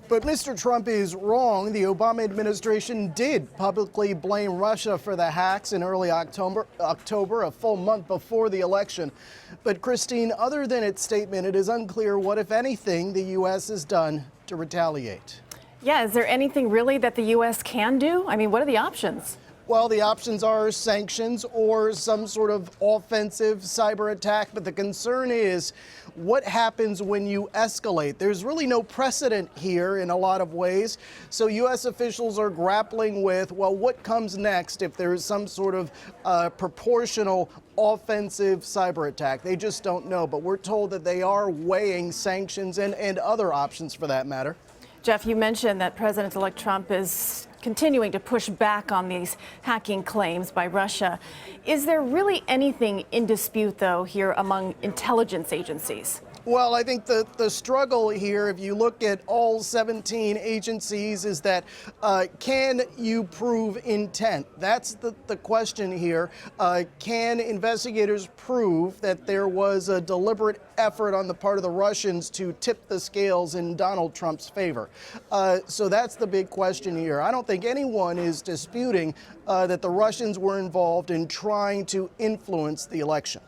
But Mr. Trump is wrong. The Obama administration did publicly blame Russia for the hacks in early October, a full month before the election. But Christine, other than its statement, it is unclear what, if anything, the U.S. has done to retaliate. Yeah, is there anything really that the U.S. can do? I mean, what are the options? Well, the options are sanctions or some sort of offensive cyber attack. But the concern is what happens when you escalate. There's really no precedent here in a lot of ways. So U.S. officials are grappling with, well, what comes next if there is some sort of proportional offensive cyber attack? They just don't know. But we're told that they are weighing sanctions and other options for that matter. Jeff, you mentioned that President-elect Trump is continuing to push back on these hacking claims by Russia. Is there really anything in dispute, though, here among intelligence agencies? Well, I think the struggle here, if you look at all 17 agencies, is that can you prove intent? That's the question here. Can investigators prove that there was a deliberate effort on the part of the Russians to tip the scales in Donald Trump's favor? So that's the big question here. I don't think anyone is disputing that the Russians were involved in trying to influence the election.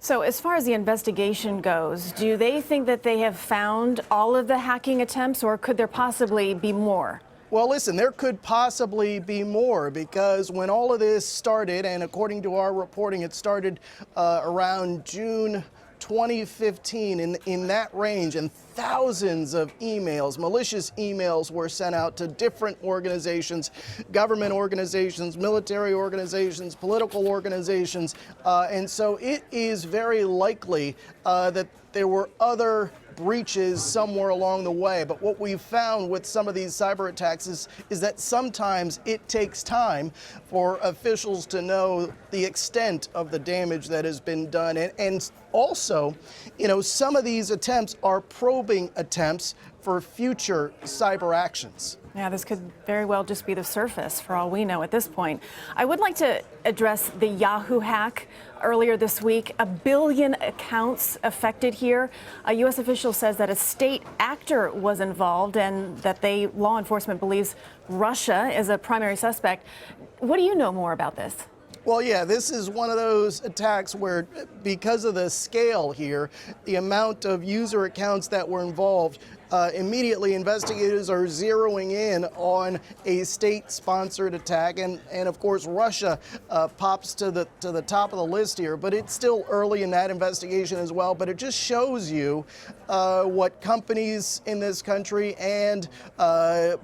So as far as the investigation goes, do they think that they have found all of the hacking attempts, or could there possibly be more? Well, listen, there could possibly be more, because when all of this started, and according to our reporting, it started around June 2015, in that range, and thousands of emails, malicious emails, were sent out to different organizations, government organizations, military organizations, political organizations, and so it is very likely that there were other breaches somewhere along the way. But what we've found with some of these cyber attacks is that sometimes it takes time for officials to know the extent of the damage that has been done. And also, you know, some of these attempts are probing attempts for future cyber actions. Yeah, this could very well just be the surface for all we know at this point. I would like to address the Yahoo hack earlier this week. 1 billion accounts affected here. A U.S. official says that a state actor was involved and that law enforcement believes Russia is a primary suspect. What do you know more about this? Well, yeah, this is one of those attacks where, because of the scale here, the amount of user accounts that were involved, immediately investigators are zeroing in on a state-sponsored attack, and of course Russia pops to the top of the list here. But it's still early in that investigation as well. But it just shows you what companies in this country and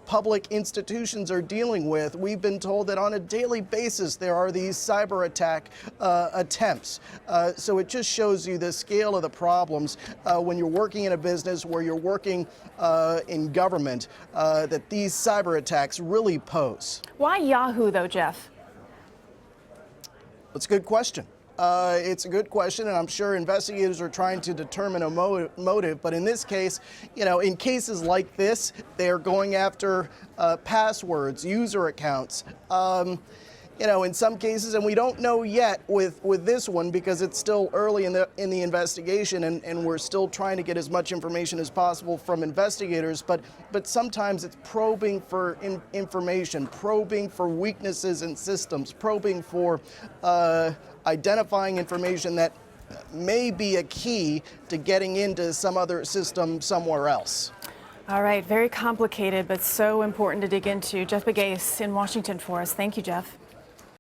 public institutions are dealing with. We've been told that on a daily basis there are these cyber attack attempts. So it just shows you the scale of the problems when you're working in a business, where you're working in government, that these cyber attacks really pose. Why Yahoo, though, Jeff? It's a good question. It's a good question, and I'm sure investigators are trying to determine a motive. But in this case, you know, in cases like this, they're going after passwords, user accounts. You know, in some cases, and we don't know yet with this one, because it's still early in the investigation, and we're still trying to get as much information as possible from investigators. But sometimes it's probing for information, probing for weaknesses in systems, probing for identifying information that may be a key to getting into some other system somewhere else. All right, very complicated, but so important to dig into. Jeff Pegues in Washington for us. Thank you, Jeff.